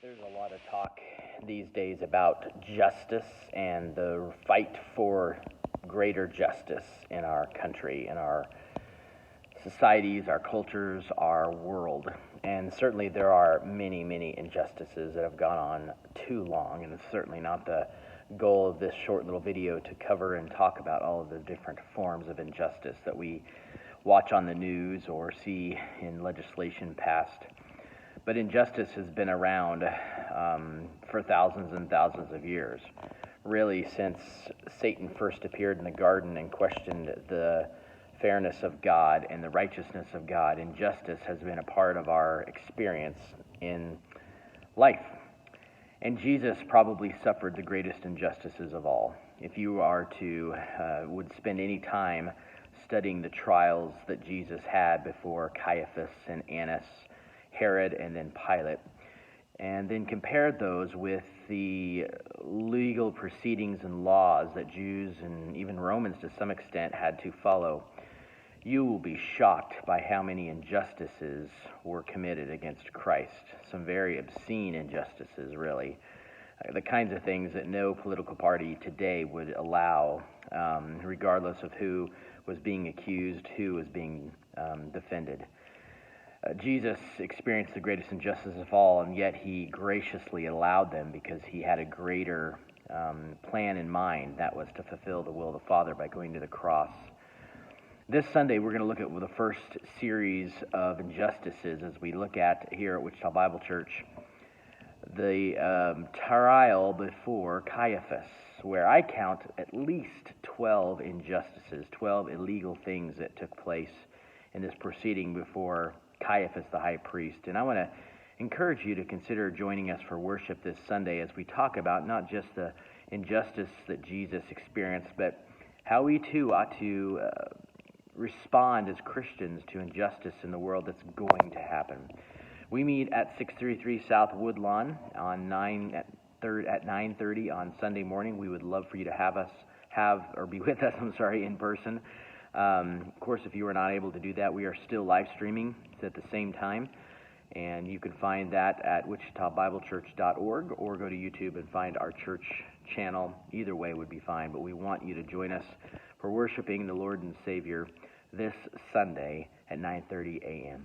There's a lot of talk these days about justice and the fight for greater justice in our country, in our societies, our cultures, our world. And certainly there are many, many injustices that have gone on too long, and it's certainly not the goal of this short little video to cover and talk about all of the different forms of injustice that we watch on the news or see in legislation passed. But injustice has been around for thousands and thousands of years, really since Satan first appeared in the garden and questioned the fairness of God and the righteousness of God. Injustice has been a part of our experience in life. And Jesus probably suffered the greatest injustices of all. If you would spend any time studying the trials that Jesus had before Caiaphas and Annas, Herod, and then Pilate, and then compare those with the legal proceedings and laws that Jews and even Romans to some extent had to follow, you will be shocked by how many injustices were committed against Christ. Some very obscene injustices, really. The kinds of things that no political party today would allow, regardless of who was being accused, who was being defended. Jesus experienced the greatest injustice of all, and yet he graciously allowed them because he had a greater plan in mind. That was to fulfill the will of the Father by going to the cross. This Sunday, we're going to look at the first series of injustices as we look at here at Wichita Bible Church the trial before Caiaphas, where I count at least 12 injustices, 12 illegal things that took place in this proceeding before Caiaphas, the high priest. And I want to encourage you to consider joining us for worship this Sunday as we talk about not just the injustice that Jesus experienced, but how we too ought to respond as Christians to injustice in the world that's going to happen. We meet at 633 South Woodlawn on 9:30 on Sunday morning. We would love for you to be with us, in person. Of course, if you are not able to do that, we are still live streaming at the same time. And you can find that at wichitabiblechurch.org or go to YouTube and find our church channel. Either way would be fine, but we want you to join us for worshiping the Lord and Savior this Sunday at 9:30 a.m.